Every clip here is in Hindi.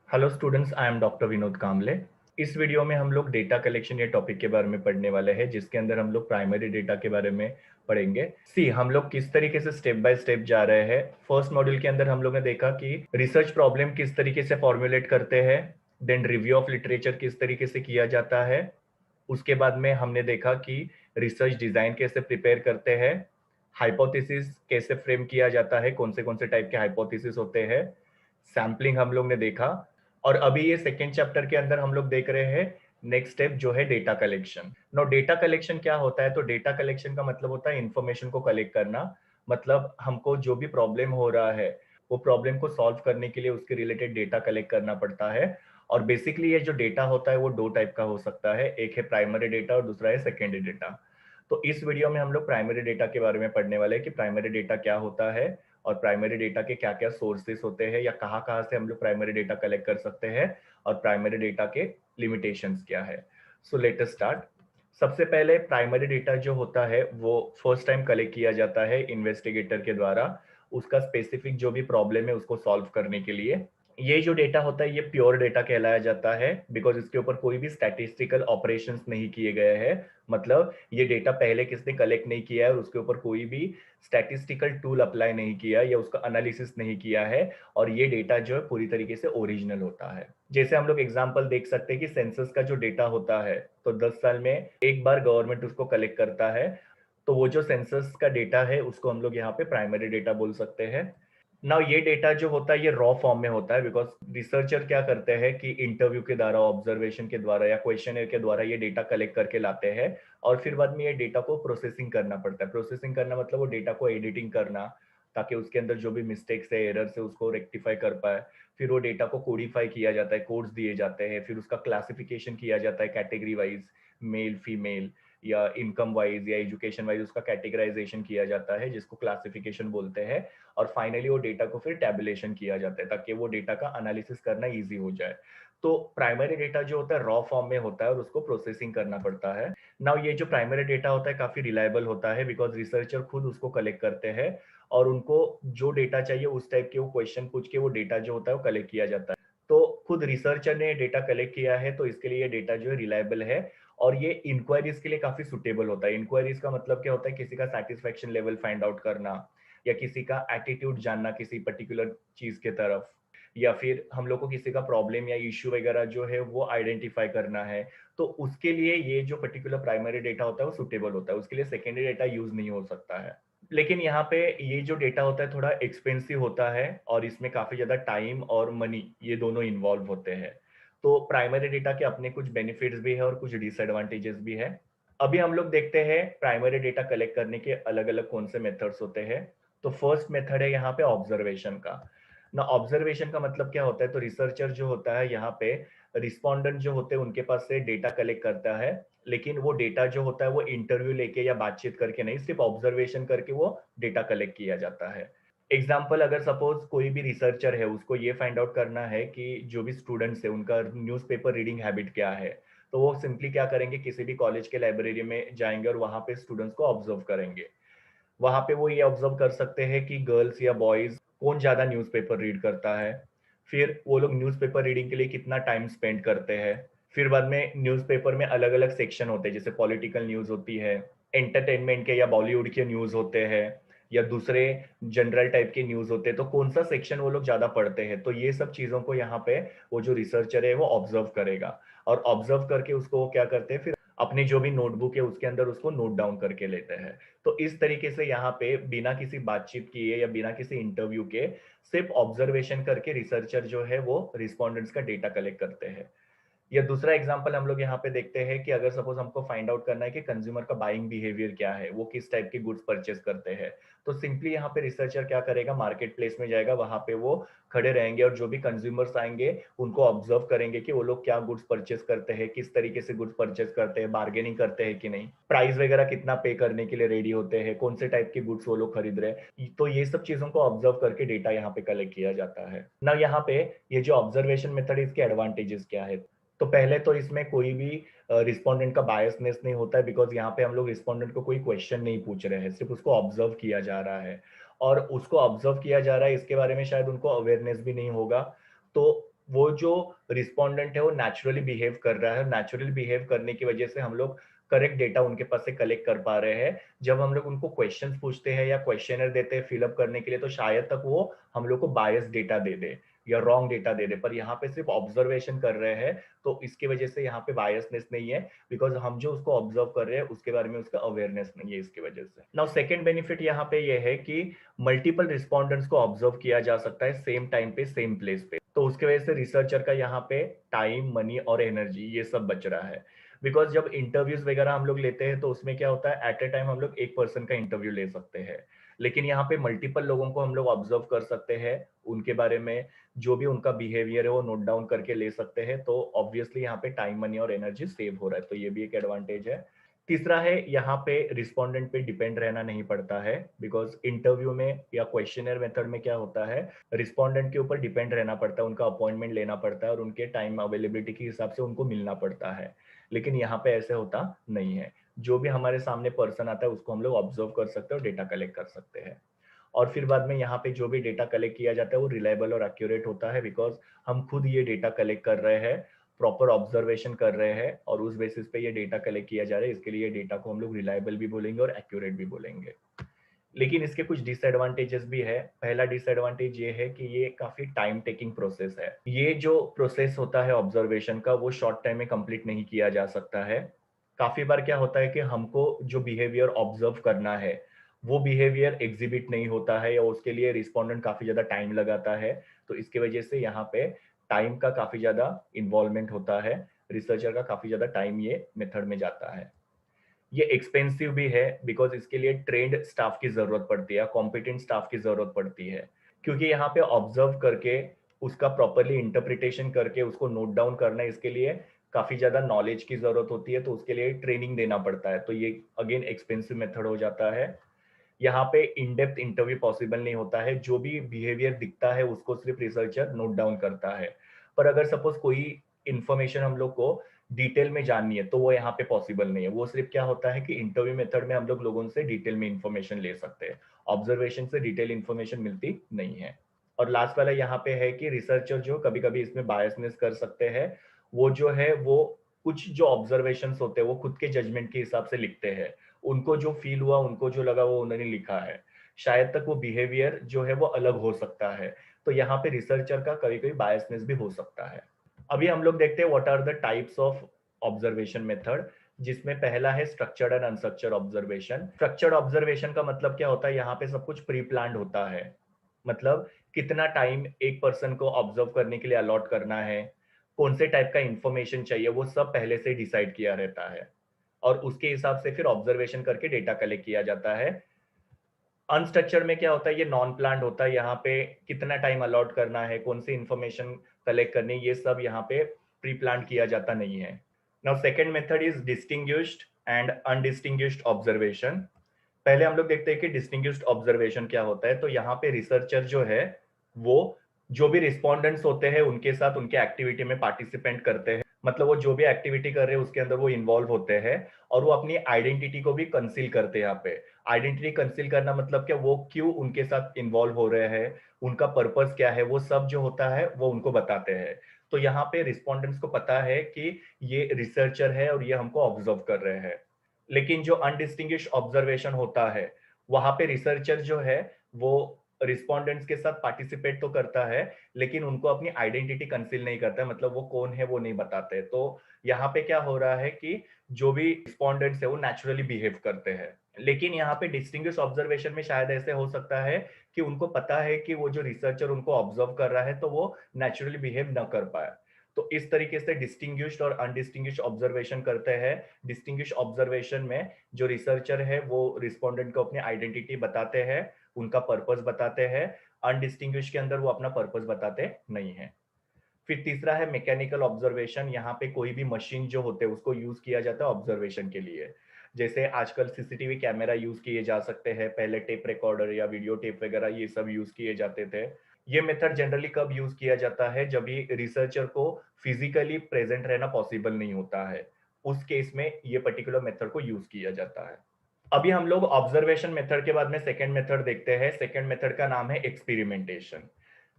Hello students, I am doctor Vinod Kamle. इस वीडियो में हम लोग डेटा कलेक्शन या टॉपिक के बारे में पढ़ने वाले हैं, जिसके अंदर हम लोग प्राइमरी डेटा के बारे में पढ़ेंगे। हम लोग किस तरीके से स्टेप बाय स्टेप जा रहे हैं। फर्स्ट मॉड्यूल के अंदर हम लोग ने देखा कि रिसर्च प्रॉब्लम किस तरीके से फॉर्मुलेट करते हैं, देन रिव्यू ऑफ लिटरेचर किस तरीके से किया जाता है। उसके बाद में हमने देखा कि रिसर्च डिजाइन कैसे प्रिपेयर करते हैं, हाइपोथेसिस कैसे फ्रेम किया जाता है, कौन से टाइप के हाइपोथेसिस होते हैं, सैम्पलिंग हम लोग ने देखा। और अभी ये सेकेंड चैप्टर के अंदर हम लोग देख रहे हैं नेक्स्ट स्टेप जो है data collection. No, data collection क्या होता है? तो डेटा कलेक्शन का मतलब होता है इंफॉर्मेशन को कलेक्ट करना। मतलब हमको जो भी प्रॉब्लम हो रहा है, वो प्रॉब्लम को सॉल्व करने के लिए उसके रिलेटेड डेटा कलेक्ट करना पड़ता है। और बेसिकली ये जो डेटा होता है वो दो टाइप का हो सकता है, एक है प्राइमरी डेटा और दूसरा है सेकेंडरी डेटा। तो इस वीडियो में हम लोग प्राइमरी डेटा के बारे में पढ़ने वाले हैं कि प्राइमरी डेटा क्या होता है और प्राइमरी डेटा के क्या क्या सोर्सेस होते हैं या कहाँ कहाँ से हम लोग प्राइमरी डेटा कलेक्ट कर सकते हैं और प्राइमरी डेटा के लिमिटेशंस क्या है। So let us start. सबसे पहले प्राइमरी डेटा जो होता है वो फर्स्ट टाइम कलेक्ट किया जाता है इन्वेस्टिगेटर के द्वारा, उसका स्पेसिफिक जो भी प्रॉब्लम है उसको सॉल्व करने के लिए। ये जो डेटा होता है ये प्योर डेटा कहलाया जाता है, बिकॉज इसके ऊपर कोई भी स्टैटिस्टिकल ऑपरेशंस नहीं किए गए हैं। मतलब ये डेटा पहले किसने कलेक्ट नहीं किया है और उसके ऊपर कोई भी स्टैटिस्टिकल टूल अप्लाई नहीं किया या उसका एनालिसिस नहीं किया है। और ये डेटा जो है पूरी तरीके से ओरिजिनल होता है। जैसे हम लोग एग्जांपल देख सकते हैं कि सेंसस का जो डेटा होता है, तो 10 साल में एक बार गवर्नमेंट उसको कलेक्ट करता है। तो वो जो सेंसस का डेटा है उसको हम लोग यहाँ पे प्राइमरी डेटा बोल सकते हैं। नाउ ये डेटा जो होता है ये रॉ फॉर्म में होता है, बिकॉज रिसर्चर क्या करते हैं कि इंटरव्यू के द्वारा, ऑब्जर्वेशन के द्वारा या क्वेश्चन के द्वारा ये डेटा कलेक्ट करके लाते हैं। और फिर बाद में ये डेटा को प्रोसेसिंग करना पड़ता है। प्रोसेसिंग करना मतलब वो डेटा को एडिटिंग करना, ताकि उसके अंदर जो भी मिस्टेक्स है, एरर्स है, उसको रेक्टिफाई कर पाए। फिर वो डेटा को कोडिफाई किया जाता है, कोड्स दिए जाते हैं, फिर उसका क्लासिफिकेशन किया जाता है कैटेगरी वाइज, मेल फीमेल या इनकम वाइज या एजुकेशन वाइज उसका कैटेगराइजेशन किया जाता है, जिसको क्लासिफिकेशन बोलते हैं। और फाइनली वो डेटा को फिर टैबुलेशन किया जाता है ताकि वो डेटा का एनालिसिस करना इजी हो जाए। तो प्राइमरी डेटा जो होता है रॉ फॉर्म में होता है और उसको प्रोसेसिंग करना पड़ता है। नाउ ये जो प्राइमरी डेटा होता है काफी रिलायबल होता है, बिकॉज रिसर्चर खुद उसको कलेक्ट करते हैं और उनको जो डेटा चाहिए उस टाइप के वो क्वेश्चन पूछ के वो डेटा जो होता है वो कलेक्ट किया जाता है। तो खुद रिसर्चर ने डेटा कलेक्ट किया है तो इसके लिए ये डेटा जो है रिलायबल है। और ये इंक्वायरीज के लिए काफी सुटेबल होता है। इंक्वायरीज का मतलब क्या होता है? किसी का सेटिस्फेक्शन लेवल फाइंड आउट करना या किसी का एटीट्यूड जानना किसी पर्टिकुलर चीज के तरफ, या फिर हम लोग को किसी का प्रॉब्लम या इश्यू वगैरह जो है वो आइडेंटिफाई करना है। तो उसके लिए ये जो पर्टिकुलर प्राइमरी डेटा होता है वो सुटेबल होता है, उसके लिए सेकेंडरी डेटा यूज नहीं हो सकता है। लेकिन यहाँ पे ये जो डेटा होता है थोड़ा एक्सपेंसिव होता है और इसमें काफी ज्यादा टाइम और मनी ये दोनों इन्वॉल्व होते हैं। तो प्राइमरी डेटा के अपने कुछ बेनिफिट्स भी है और कुछ डिसएडवांटेजेस भी है। अभी हम लोग देखते हैं प्राइमरी डेटा कलेक्ट करने के अलग अलग कौन से मेथड्स होते हैं। तो फर्स्ट मेथड है यहाँ पे ऑब्जर्वेशन का। ना, ऑब्जर्वेशन का मतलब क्या होता है? तो रिसर्चर जो होता है यहाँ पे रिस्पोंडेंट जो होते हैं उनके पास से डेटा कलेक्ट करता है, लेकिन वो डेटा जो होता है वो इंटरव्यू लेके या बातचीत करके नहीं, सिर्फ ऑब्जर्वेशन करके वो डेटा कलेक्ट किया जाता है। एग्जाम्पल, अगर सपोज कोई भी रिसर्चर है उसको ये फाइंड आउट करना है कि जो भी स्टूडेंट्स है उनका न्यूज़पेपर रीडिंग हैबिट क्या है, तो वो सिंपली क्या करेंगे, किसी भी कॉलेज के लाइब्रेरी में जाएंगे और वहां पे स्टूडेंट्स को ऑब्जर्व करेंगे। वहां पे वो ये ऑब्जर्व कर सकते हैं कि गर्ल्स या बॉयज कौन ज्यादा न्यूज़पेपर रीड करता है, फिर वो लोग न्यूज़पेपर रीडिंग के लिए कितना टाइम स्पेंड करते हैं। फिर बाद में न्यूज़पेपर में अलग अलग सेक्शन होते हैं, जैसे पॉलिटिकल न्यूज़ होती है, एंटरटेनमेंट के या बॉलीवुड के न्यूज़ होते हैं, या दूसरे जनरल टाइप के न्यूज़ होते हैं, तो कौन सा सेक्शन वो लोग ज़्यादा पढ़ते हैं। तो ये सब चीज़ों को यहाँ पे वो जो रिसर्चर है वो ऑब्जर्व करेगा। और ऑब्जर्व करके उसको वो क्या करते हैं, फिर अपनी जो भी नोटबुक है उसके अंदर उसको नोट डाउन करके लेते हैं। तो इस तरीके से यहाँ पे बिना किसी बातचीत किए या बिना किसी इंटरव्यू के सिर्फ ऑब्जर्वेशन करके रिसर्चर जो है वो रिस्पोंडेंट्स का डेटा कलेक्ट करते हैं। या दूसरा एग्जांपल हम लोग यहाँ पे देखते हैं कि अगर सपोज हमको फाइंड आउट करना है कि कंज्यूमर का बाइंग बिहेवियर क्या है, वो किस टाइप के गुड्स परचेस करते हैं, तो सिंपली यहाँ पे रिसर्चर क्या करेगा, मार्केट प्लेस में जाएगा, वहां पे वो खड़े रहेंगे और जो भी कंज्यूमर्स आएंगे उनको ऑब्जर्व करेंगे कि वो लोग क्या गुड्स परचेस करते हैं, किस तरीके से गुड्स परचेस करते हैं, बार्गेनिंग करते हैं कि नहीं, प्राइस वगैरह कितना पे करने के लिए रेडी होते हैं, कौन से टाइप के गुड्स वो लोग खरीद रहे हैं। तो ये सब चीजों को ऑब्जर्व करके डेटा यहाँ पे कलेक्ट किया जाता है ना। यहाँ पे ये जो ऑब्जर्वेशन मेथड है इसके एडवांटेजेस क्या है? तो पहले तो इसमें कोई भी रिस्पोंडेंट का बायसनेस नहीं होता है, बिकॉज यहाँ पे हम लोग रिस्पोंडेंट को कोई क्वेश्चन नहीं पूछ रहे हैं, सिर्फ उसको ऑब्जर्व किया जा रहा है। और उसको ऑब्जर्व किया जा रहा है इसके बारे में शायद उनको अवेयरनेस भी नहीं होगा। तो वो जो रिस्पोंडेंट है वो नेचुरली बिहेव कर रहा है, नेचुरली बिहेव करने की वजह से हम लोग करेक्ट डेटा उनके पास से कलेक्ट कर पा रहे हैं। जब हम लोग उनको क्वेश्चंस पूछते हैं या क्वेश्चनर देते हैं फिलअप करने के लिए, तो शायद तक वो हम लोग को बायस डेटा दे दे या रॉन्ग डेटा दे दे, पर यहाँ पे सिर्फ ऑब्जर्वेशन कर रहे हैं, तो इसकी वजह से यहाँ पे बायसनेस नहीं है, बिकॉज हम जो उसको ऑब्जर्व कर रहे हैं उसके बारे में उसका अवेयरनेस नहीं है इसकी वजह से। नाउ सेकंड बेनिफिट यहाँ पे ये है कि मल्टीपल रिस्पॉन्डेंट्स को ऑब्जर्व किया जा सकता है सेम टाइम पे सेम प्लेस पे, तो उसके वजह से रिसर्चर का यहाँ पे टाइम, मनी और एनर्जी ये सब बच रहा है। बिकॉज जब इंटरव्यूज वगैरह हम लोग लेते हैं तो उसमें क्या होता है, एट ए टाइम हम लोग एक पर्सन का इंटरव्यू ले सकते हैं, लेकिन यहाँ पे मल्टीपल लोगों को हम लोग ऑब्जर्व कर सकते हैं, उनके बारे में जो भी उनका बिहेवियर है वो नोट डाउन करके ले सकते हैं, तो ऑब्वियसली यहाँ पे टाइम, मनी और एनर्जी सेव हो रहा है, तो ये भी एक एडवांटेज है। तीसरा है, यहाँ पे रिस्पोंडेंट पे डिपेंड रहना नहीं पड़ता है, बिकॉज इंटरव्यू में या क्वेश्चनर मेथड में क्या होता है, रिस्पोंडेंट के ऊपर डिपेंड रहना पड़ता है, उनका अपॉइंटमेंट लेना पड़ता है और उनके टाइम अवेलेबिलिटी के हिसाब से उनको मिलना पड़ता है, लेकिन यहाँ पे ऐसे होता नहीं है। जो भी हमारे सामने पर्सन आता है उसको हम लोग ऑब्जर्व कर सकते हैं और डेटा कलेक्ट कर सकते हैं, और फिर बाद में यहाँ पे जो भी डेटा कलेक्ट किया जाता है वो रिलायबल और एक्यूरेट होता है, बिकॉज हम खुद ये डेटा कलेक्ट कर रहे हैं, प्रॉपर ऑब्जर्वेशन कर रहे हैं और उस बेसिस पे ये डेटा कलेक्ट किया जा रहा है, इसके लिए डेटा को हम लोग रिलायबल भी बोलेंगे और एक्यूरेट भी बोलेंगे। लेकिन इसके कुछ डिसएडवांटेजेस भी है। पहला डिसएडवांटेज ये है कि ये काफी टाइम टेकिंग प्रोसेस है। ये जो प्रोसेस होता है ऑब्जर्वेशन का वो शॉर्ट टाइम में कंप्लीट नहीं किया जा सकता है। काफी बार क्या होता है कि हमको जो बिहेवियर ऑब्जर्व करना है वो बिहेवियर एग्जिबिट नहीं होता है या उसके लिए रिस्पोंडेंट काफी ज्यादा टाइम लगाता है, तो इसकी वजह से यहाँ पे टाइम का काफी ज्यादा इन्वॉल्वमेंट होता है, रिसर्चर का काफी ज्यादा टाइम ये मेथड में जाता है। ये एक्सपेंसिव भी है, बिकॉज इसके लिए ट्रेंड स्टाफ की जरूरत पड़ती है, कॉम्पिटेंट स्टाफ की जरूरत पड़ती है, क्योंकि यहाँ पे ऑब्जर्व करके उसका प्रॉपरली इंटरप्रिटेशन करके उसको नोट डाउन करना, इसके लिए काफी ज्यादा नॉलेज की जरूरत होती है, तो उसके लिए ट्रेनिंग देना पड़ता है, तो ये अगेन एक्सपेंसिव मेथड हो जाता है। यहाँ पे इन डेप्थ इंटरव्यू पॉसिबल नहीं होता है, जो भी बिहेवियर दिखता है उसको सिर्फ रिसर्चर नोट डाउन करता है, पर अगर सपोज कोई इंफॉर्मेशन हम लोग को डिटेल में जाननी है तो वो यहाँ पे पॉसिबल नहीं है। वो सिर्फ क्या होता है कि इंटरव्यू मेथड में हम लोग लोगों से डिटेल में इंफॉर्मेशन ले सकते हैं, ऑब्जर्वेशन से डिटेल इंफॉर्मेशन मिलती नहीं है। और लास्ट वाला यहाँ पे है कि रिसर्चर जो कभी कभी इसमें बायसनेस कर सकते हैं, वो जो है वो कुछ जो ऑब्जर्वेशन होते हैं वो खुद के जजमेंट के हिसाब से लिखते हैं, उनको जो फील हुआ, उनको जो लगा वो उन्होंने लिखा है, शायद तक वो बिहेवियर जो है वो अलग हो सकता है, तो यहाँ पे रिसर्चर का कभी कभी बायसनेस भी हो सकता है। अभी हम लोग देखते हैं what are the types of observation method, जिसमें पहला है structured and unstructured observation. Structured observation का मतलब क्या होता है, यहाँ पे सब कुछ प्री प्लान्ड होता है, मतलब कितना टाइम एक पर्सन को ऑब्जर्व करने के लिए अलॉट करना है, कौन से टाइप का इंफॉर्मेशन चाहिए, वो सब पहले से डिसाइड किया रहता है और उसके हिसाब से फिर ऑब्जर्वेशन करके डेटा कलेक्ट किया जाता है। अनस्ट्रक्चर्ड में क्या होता है, ये नॉन प्लान्ड होता है, यहाँ पे कितना टाइम अलॉट करना है, कौन सी इंफॉर्मेशन कलेक्ट करनी है, ये सब यहाँ पे प्री प्लान किया जाता नहीं है। Now second method is distinguished and undistinguished observation. पहले हम लोग देखते हैं कि डिस्टिंग्विश्ड ऑब्जर्वेशन क्या होता है, तो यहाँ पे रिसर्चर जो है वो जो भी रिस्पोंडेंट्स होते हैं उनके साथ उनके एक्टिविटी में पार्टिसिपेंट करते हैं, मतलब वो जो भी एक्टिविटी कर रहे हैं उसके अंदर वो इन्वॉल्व होते हैं और वो अपनी आइडेंटिटी को भी कंसील करते हैं। यहाँ पे आइडेंटिटी कंसील करना मतलब क्या, वो क्यों उनके साथ इन्वॉल्व हो रहे हैं, उनका पर्पस क्या है, वो सब जो होता है वो उनको बताते हैं। तो यहाँ पे रिस्पोंडेंट्स को पता है कि ये रिसर्चर है और ये हमको ऑब्जर्व कर रहे हैं। लेकिन जो अनडिस्टिंग्विश ऑब्जर्वेशन होता है, वहां पे रिसर्चर जो है वो रिस्पोंडेंट्स के साथ पार्टिसिपेट तो करता है, लेकिन उनको अपनी आइडेंटिटी कंसील नहीं करता है, मतलब वो कौन है वो नहीं बताते। तो यहाँ पे क्या हो रहा है कि जो भी रिस्पोंडेंट्स है वो नेचुरली बिहेव करते हैं, लेकिन यहाँ पे डिस्टिंग्विश ऑब्जर्वेशन में शायद ऐसे हो सकता है कि उनको पता है कि वो जो रिसर्चर उनको ऑब्जर्व कर रहा है तो वो नेचुरली बिहेव न कर पाए, तो इस तरीके से डिस्टिंग्विश्ड और अनडिस्टिंग्विश्ड ऑब्जर्वेशन करते हैं। डिस्टिंग्विश ऑब्जर्वेशन में जो रिसर्चर है वो रिस्पोंडेंट को अपनी आइडेंटिटी बताते हैं, उनका पर्पस बताते हैं। अनडिस्टिंग्विश के अंदर वो अपना पर्पस बताते नहीं है। फिर तीसरा है मैकेनिकल ऑब्जर्वेशन। यहाँ पे कोई भी मशीन जो होते हैं उसको यूज किया जाता है ऑब्जर्वेशन के लिए, जैसे आजकल सीसीटीवी कैमरा यूज किए जा सकते हैं, पहले टेप रिकॉर्डर या वीडियो टेप वगैरह ये सब यूज किए जाते थे। ये मेथड जनरली कब यूज किया जाता है, जब भी रिसर्चर को फिजिकली प्रेजेंट रहना पॉसिबल नहीं होता है, उस केस में ये पर्टिकुलर मेथड को यूज किया जाता है। अभी हम लोग ऑब्जर्वेशन मेथड के बाद में सेकंड मेथड देखते हैं। सेकंड मेथड का नाम है एक्सपेरिमेंटेशन।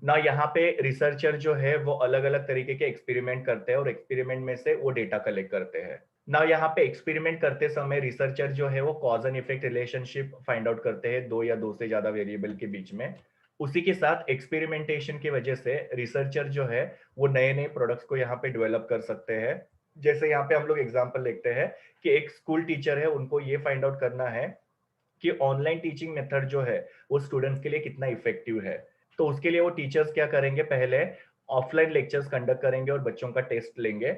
ना यहाँ पे रिसर्चर जो है वो अलग अलग तरीके के एक्सपेरिमेंट करते हैं और एक्सपेरिमेंट में से वो डेटा कलेक्ट करते हैं। ना यहाँ पे एक्सपेरिमेंट करते समय रिसर्चर जो है वो cause and effect relationship find out करते हैं दो या दो से ज्यादा वेरिएबल के बीच में। उसी के साथ एक्सपेरिमेंटेशन की वजह से रिसर्चर जो है वो नए नए प्रोडक्ट्स को यहाँ पे डेवलप कर सकते हैं। जैसे यहाँ पे हम लोग एग्जांपल देखते हैं कि एक स्कूल टीचर है, उनको ये फाइंड आउट करना है कि ऑनलाइन टीचिंग मेथड जो है वो स्टूडेंट्स के लिए कितना इफेक्टिव है। तो उसके लिए वो टीचर्स क्या करेंगे, पहले ऑफलाइन लेक्चर्स कंडक्ट करेंगे और बच्चों का टेस्ट लेंगे।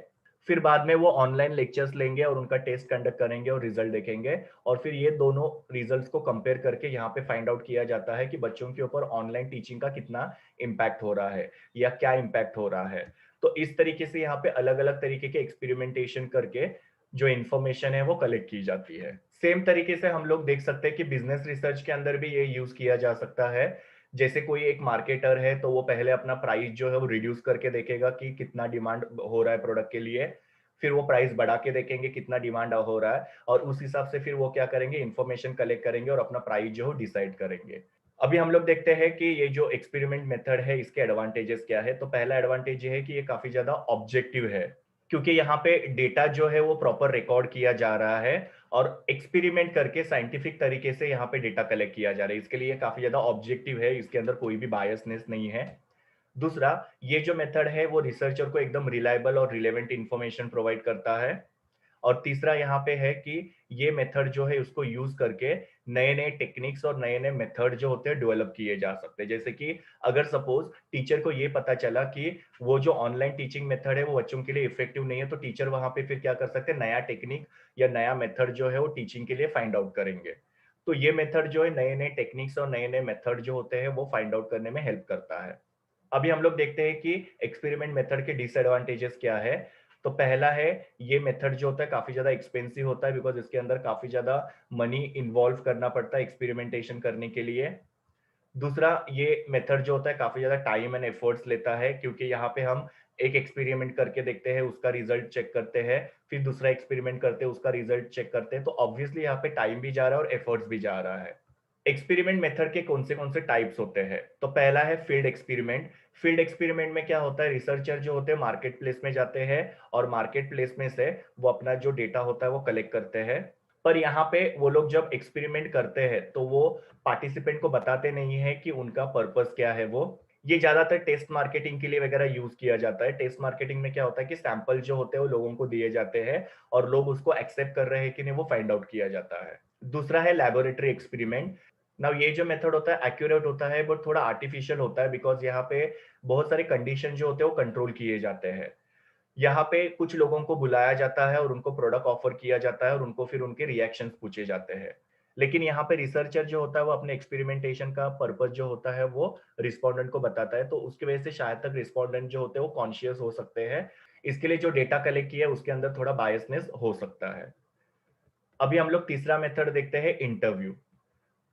फिर बाद में वो ऑनलाइन लेक्चर्स लेंगे और उनका टेस्ट कंडक्ट करेंगे और रिजल्ट देखेंगे। और फिर ये दोनों रिजल्ट्स को कंपेयर करके यहाँ पे फाइंड आउट किया जाता है कि बच्चों के ऊपर ऑनलाइन टीचिंग का कितना इम्पैक्ट हो रहा है या क्या इम्पैक्ट हो रहा है। तो इस तरीके से यहाँ पे अलग अलग तरीके के एक्सपेरिमेंटेशन करके जो इंफॉर्मेशन है वो कलेक्ट की जाती है। सेम तरीके से हम लोग देख सकते हैं कि बिजनेस रिसर्च के अंदर भी ये यूज किया जा सकता है। जैसे कोई एक मार्केटर है तो वो पहले अपना प्राइस जो है वो रिड्यूस करके देखेगा कि कितना डिमांड हो रहा है प्रोडक्ट के लिए। फिर वो प्राइस बढ़ा के देखेंगे कितना डिमांड हो रहा है और उस हिसाब से फिर वो क्या करेंगे, इंफॉर्मेशन कलेक्ट करेंगे और अपना प्राइस जो है डिसाइड करेंगे। अभी हम लोग देखते हैं कि ये जो एक्सपेरिमेंट मेथड है इसके एडवांटेजेस क्या है। तो पहला एडवांटेज ये है कि ये काफी ज्यादा ऑब्जेक्टिव है, क्योंकि यहाँ पे डेटा जो है वो प्रॉपर रिकॉर्ड किया जा रहा है और एक्सपेरिमेंट करके साइंटिफिक तरीके से यहाँ पे डेटा कलेक्ट किया जा रहा है। इसके लिए काफी ज्यादा ऑब्जेक्टिव है, इसके अंदर कोई भी बायसनेस नहीं है। दूसरा, ये जो मेथड है वो रिसर्चर को एकदम रिलायबल और रिलेवेंट इंफॉर्मेशन प्रोवाइड करता है। और तीसरा यहाँ पे है कि ये मेथड जो है उसको यूज करके नए नए टेक्निक्स और नए नए मेथड जो होते हैं डेवलप किए जा सकते हैं। जैसे कि अगर सपोज टीचर को ये पता चला कि वो जो ऑनलाइन टीचिंग मेथड है वो बच्चों के लिए इफेक्टिव नहीं है, तो टीचर वहां पे फिर क्या कर सकते हैं, नया टेक्निक या नया मेथड जो है वो टीचिंग के लिए फाइंड आउट करेंगे। तो ये मेथड जो है नए नए टेक्निक्स और नए नए मेथड जो होते हैं वो फाइंड आउट करने में हेल्प करता है। अभी हम लोग देखते हैं कि एक्सपेरिमेंट मेथड के डिसएडवांटेजेस क्या है। तो पहला है, ये मेथड जो होता है काफी ज्यादा एक्सपेंसिव होता है, बिकॉज इसके अंदर काफी ज्यादा मनी इन्वॉल्व करना पड़ता है एक्सपेरिमेंटेशन करने के लिए। दूसरा, ये मेथड जो होता है काफी ज्यादा टाइम एंड एफर्ट्स लेता है, क्योंकि यहाँ पे हम एक एक्सपेरिमेंट करके देखते हैं, उसका रिजल्ट चेक करते हैं, फिर दूसरा एक्सपेरिमेंट करते हैं, उसका रिजल्ट चेक करते हैं। तो ऑब्वियसली यहाँ पे टाइम भी जा रहा है और एफर्ट्स भी जा रहा है। एक्सपेरिमेंट मेथड के कौन से टाइप्स होते हैं। तो पहला है फील्ड एक्सपेरिमेंट। फील्ड एक्सपेरिमेंट में क्या होता है, रिसर्चर जो होते हैं मार्केट प्लेस में जाते हैं और मार्केट प्लेस में से वो अपना जो डेटा होता है वो कलेक्ट करते हैं। पर यहाँ पे वो लोग जब एक्सपेरिमेंट करते हैं तो वो पार्टिसिपेंट को बताते नहीं है कि उनका पर्पस क्या है। वो ये ज्यादातर टेस्ट मार्केटिंग के लिए वगैरह यूज किया जाता है। टेस्ट मार्केटिंग में क्या होता है कि सैंपल जो होते हैं वो लोगों को दिए जाते हैं और लोग उसको एक्सेप्ट कर रहे हैं कि नहीं वो फाइंड आउट किया जाता है। दूसरा है लेबोरेटरी एक्सपेरिमेंट। नाउ ये जो मेथड होता है एक्यूरेट होता है बट थोड़ा आर्टिफिशियल होता है, बिकॉज यहाँ पे बहुत सारे कंडीशन जो होते हैं वो कंट्रोल किए जाते हैं। यहाँ पे कुछ लोगों को बुलाया जाता है और उनको प्रोडक्ट ऑफर किया जाता है और उनको फिर उनके रिएक्शंस पूछे जाते हैं। लेकिन यहाँ पे रिसर्चर जो होता है वो अपने एक्सपेरिमेंटेशन का पर्पस जो होता है वो रिस्पोंडेंट को बताता है, तो उसकी वजह से शायद तक रिस्पोंडेंट जो होते हैं वो कॉन्शियस हो सकते हैं। इसके लिए जो डेटा कलेक्ट किया है उसके अंदर थोड़ा बायसनेस हो सकता है। अभी हम लोग तीसरा मेथड देखते हैं, इंटरव्यू।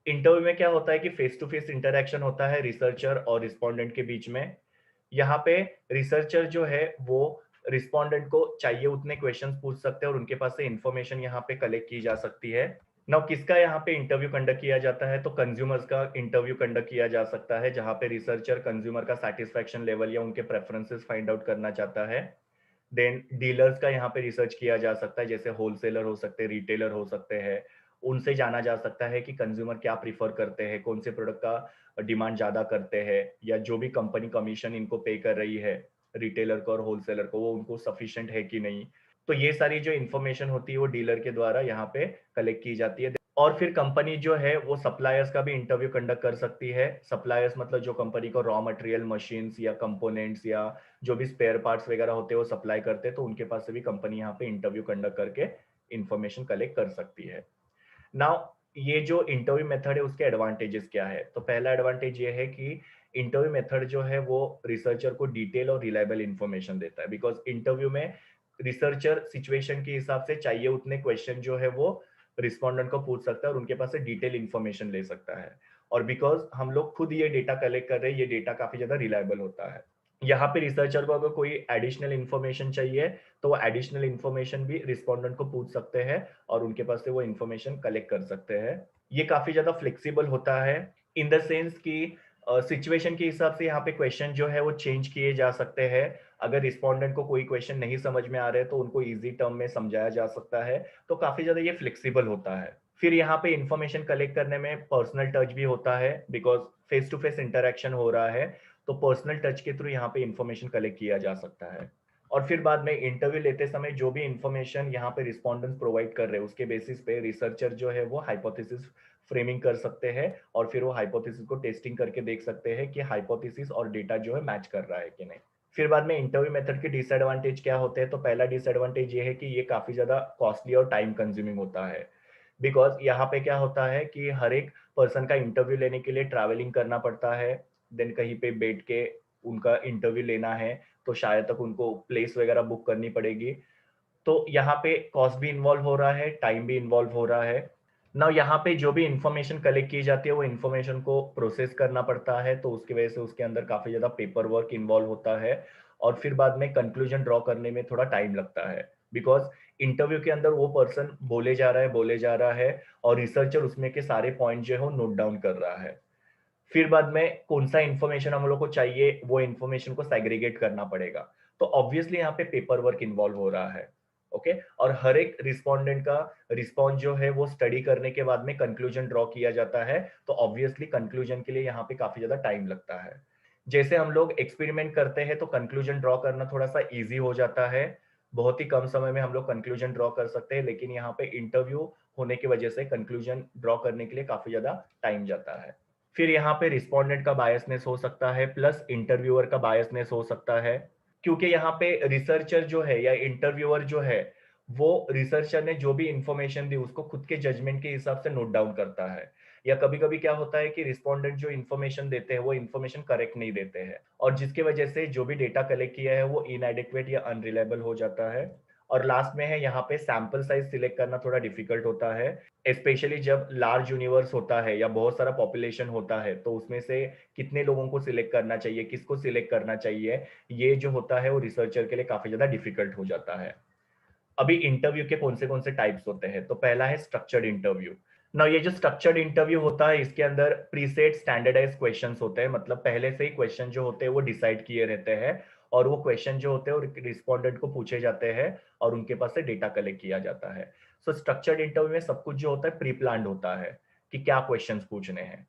इंटरव्यू में क्या होता है कि फेस टू फेस इंटरेक्शन होता है रिसर्चर और रिस्पोंडेंट के बीच में। यहाँ पे रिसर्चर जो है वो रिस्पोंडेंट को चाहिए उतने क्वेश्चंस पूछ सकते हैं और उनके पास से इंफॉर्मेशन यहाँ पे कलेक्ट की जा सकती है। नाउ किसका यहाँ पे इंटरव्यू कंडक्ट किया जाता है, तो कंज्यूमर्स का इंटरव्यू कंडक्ट किया जा सकता है, जहाँ पे रिसर्चर कंज्यूमर का सेटिस्फेक्शन लेवल या उनके प्रेफरेंसेस फाइंड आउट करना चाहता है। देन डीलर्स का यहाँ पे रिसर्च किया जा सकता है, जैसे होलसेलर हो सकते हैं, रिटेलर हो सकते हैं। उनसे जाना जा सकता है कि कंज्यूमर क्या प्रीफर करते हैं, कौन से प्रोडक्ट का डिमांड ज्यादा करते हैं, या जो भी कंपनी कमीशन इनको पे कर रही है रिटेलर को और होलसेलर को वो उनको सफिशिएंट है कि नहीं। तो ये सारी जो इन्फॉर्मेशन होती है वो डीलर के द्वारा यहाँ पे कलेक्ट की जाती है। और फिर कंपनी जो है वो सप्लायर्स का भी इंटरव्यू कंडक्ट कर सकती है। सप्लायर्स मतलब जो कंपनी को रॉ मटेरियल, मशीन्स या कंपोनेंट्स या जो भी स्पेयर पार्ट्स वगैरह होते हैं वो सप्लाई करते हैं, तो उनके पास से भी कंपनी यहाँ पे इंटरव्यू कंडक्ट करके इंफॉर्मेशन कलेक्ट कर सकती है। नाउ ये जो इंटरव्यू मेथड है उसके एडवांटेजेस क्या है। तो पहला एडवांटेज ये है कि इंटरव्यू मेथड जो है वो रिसर्चर को डिटेल और रिलायबल इंफॉर्मेशन देता है, बिकॉज इंटरव्यू में रिसर्चर सिचुएशन के हिसाब से चाहिए उतने क्वेश्चन जो है वो रिस्पोंडेंट को पूछ सकता है और उनके पास से डिटेल इंफॉर्मेशन ले सकता है। और बिकॉज हम लोग खुद ये डेटा कलेक्ट कर रहे हैं, ये डेटा काफी ज्यादा रिलायबल होता है। यहाँ पे रिसर्चर को अगर कोई एडिशनल इंफॉर्मेशन चाहिए तो वो एडिशनल इंफॉर्मेशन भी रिस्पोंडेंट को पूछ सकते हैं और उनके पास से वो इंफॉर्मेशन कलेक्ट कर सकते हैं। ये काफी ज्यादा फ्लेक्सिबल होता है इन द सेंस कि सिचुएशन के हिसाब से यहाँ पे क्वेश्चन जो है वो चेंज किए जा सकते हैं। अगर रिस्पोंडेंट को कोई क्वेश्चन नहीं समझ में आ रहे तो उनको इजी टर्म में समझाया जा सकता है, तो काफी ज्यादा ये फ्लेक्सिबल होता है। फिर यहाँ पे इंफॉर्मेशन कलेक्ट करने में पर्सनल टच भी होता है, because face to face interaction हो रहा है, तो पर्सनल टच के थ्रू यहाँ पे इंफॉर्मेशन कलेक्ट किया जा सकता है। और फिर बाद में इंटरव्यू लेते समय जो भी इंफॉर्मेशन यहाँ पे रिस्पोंडेंट्स प्रोवाइड कर रहे हैं उसके बेसिस पे रिसर्चर जो है वो हाइपोथेसिस फ्रेमिंग कर सकते हैं, और फिर वो हाइपोथेसिस को टेस्टिंग करके देख सकते हैं कि हाइपोथेसिस और डेटा जो है मैच कर रहा है कि नहीं। फिर बाद में इंटरव्यू मेथड के डिसएडवांटेज क्या होते हैं, तो पहला डिसएडवांटेज ये है कि ये काफी ज्यादा कॉस्टली और टाइम कंज्यूमिंग होता है। बिकॉज यहाँ पे क्या होता है कि हर एक पर्सन का इंटरव्यू लेने के लिए ट्रैवलिंग करना पड़ता है, देन कहीं पे बैठ के उनका इंटरव्यू लेना है, तो शायद तक उनको प्लेस वगैरह बुक करनी पड़ेगी। तो यहाँ पे कॉस्ट भी इन्वॉल्व हो रहा है, टाइम भी इन्वॉल्व हो रहा है ना। यहाँ पे जो भी इंफॉर्मेशन कलेक्ट की जाती है वो इंफॉर्मेशन को प्रोसेस करना पड़ता है, तो उसकी वजह से उसके अंदर काफी ज्यादा पेपर वर्क इन्वॉल्व होता है, और फिर बाद में कंक्लूजन ड्रॉ करने में थोड़ा टाइम लगता है। बिकॉज इंटरव्यू के अंदर वो पर्सन बोले जा रहा है और रिसर्चर उसमें के सारे पॉइंट जो है वो नोट डाउन कर रहा है। फिर बाद में कौन सा इंफॉर्मेशन हम लोग को चाहिए वो इंफॉर्मेशन को सेग्रीगेट करना पड़ेगा, तो ऑब्वियसली यहाँ पे पेपर वर्क इन्वॉल्व हो रहा है। ओके, और हर एक रिस्पोंडेंट का रिस्पॉन्स जो है वो स्टडी करने के बाद में कंक्लूजन ड्रॉ किया जाता है, तो ऑब्वियसली कंक्लूजन के लिए यहाँ पे काफी ज्यादा टाइम लगता है। जैसे हम लोग एक्सपेरिमेंट करते हैं तो कंक्लूजन ड्रॉ करना थोड़ा सा इजी हो जाता है, बहुत ही कम समय में हम लोग कंक्लूजन ड्रॉ कर सकते हैं, लेकिन यहाँ पे इंटरव्यू होने की वजह से कंक्लूजन ड्रॉ करने के लिए काफी ज्यादा टाइम जाता है। फिर यहाँ पे रिस्पोंडेंट का बायसनेस हो सकता है, प्लस इंटरव्यूअर का बायसनेस हो सकता है, क्योंकि यहाँ पे रिसर्चर जो है या इंटरव्यूअर जो है वो रिसर्चर ने जो भी इंफॉर्मेशन दी उसको खुद के जजमेंट के हिसाब से नोट डाउन करता है, या कभी कभी क्या होता है कि रिस्पोंडेंट जो इन्फॉर्मेशन देते हैं वो इन्फॉर्मेशन करेक्ट नहीं देते हैं, और जिसकी वजह से जो भी डेटा कलेक्ट किया है वो इनएडिक्वेट या अनरिलायबल हो जाता है। और लास्ट में है यहाँ पे सैंपल साइज सिलेक्ट करना थोड़ा डिफिकल्ट होता है, स्पेशली जब लार्ज यूनिवर्स होता है या बहुत सारा पॉपुलेशन होता है, तो उसमें से कितने लोगों को सिलेक्ट करना चाहिए, किसको सिलेक्ट करना चाहिए, ये जो होता है वो रिसर्चर के लिए काफी ज्यादा डिफिकल्ट हो जाता है। अभी इंटरव्यू के कौन से टाइप्स होते हैं, तो पहला है स्ट्रक्चर्ड इंटरव्यू। ना ये जो स्ट्रक्चर्ड इंटरव्यू होता है इसके अंदर प्रीसेट स्टैंडर्डाइज क्वेश्चंस होते हैं, मतलब पहले से ही क्वेश्चन जो होते हैं वो डिसाइड किए रहते हैं, और वो क्वेश्चन जो होते हैं वो रिस्पोंडेंट को पूछे जाते हैं और उनके पास से डेटा कलेक्ट किया जाता है। सो स्ट्रक्चर्ड इंटरव्यू में सब कुछ जो होता है प्री प्लान्ड होता है कि क्या क्वेश्चंस पूछने हैं।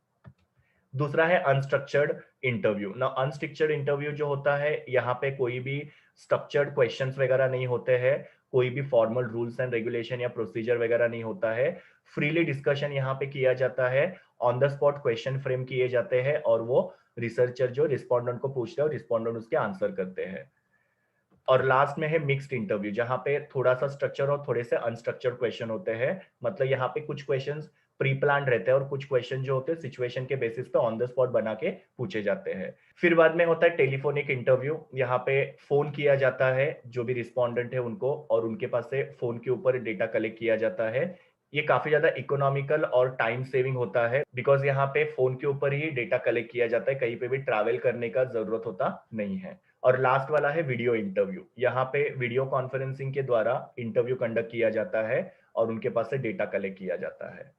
दूसरा है अनस्ट्रक्चर्ड इंटरव्यू। ना अनस्ट्रक्चर्ड इंटरव्यू जो होता है यहाँ पे कोई भी स्ट्रक्चर्ड क्वेश्चंस वगैरह नहीं होते हैं, कोई भी फॉर्मल रूल्स एंड रेगुलेशन या प्रोसीजर वगैरह नहीं होता है, फ्रीली डिस्कशन यहाँ पे किया जाता है, on the spot question frame किए जाते हैं, और वो रिसर्चर जो रिस्पोंडेंट को पूछते हैं और रिस्पोंडेंट उसके आंसर करते हैं। और लास्ट में है मिक्स्ड इंटरव्यू, जहां पे थोड़ा सा स्ट्रक्चर और थोड़े से अनस्ट्रक्चर्ड क्वेश्चन होते हैं, मतलब यहाँ पे कुछ क्वेश्चंस प्री प्लान रहते हैं और कुछ क्वेश्चन जो होते हैं सिचुएशन के बेसिस पे ऑन द स्पॉट बना के पूछे जाते हैं। फिर बाद में होता है टेलीफोनिक इंटरव्यू, यहाँ पे फोन किया जाता है जो भी रिस्पोंडेंट है उनको, और उनके पास से फोन के ऊपर डेटा कलेक्ट किया जाता है। ये काफी ज्यादा इकोनॉमिकल और टाइम सेविंग होता है, बिकॉज यहाँ पे फोन के ऊपर ही डेटा कलेक्ट किया जाता है, कहीं पे भी ट्रैवल करने का जरूरत होता नहीं है। और लास्ट वाला है वीडियो इंटरव्यू, यहाँ पे वीडियो कॉन्फ्रेंसिंग के द्वारा इंटरव्यू कंडक्ट किया जाता है और उनके पास से डेटा कलेक्ट किया जाता है।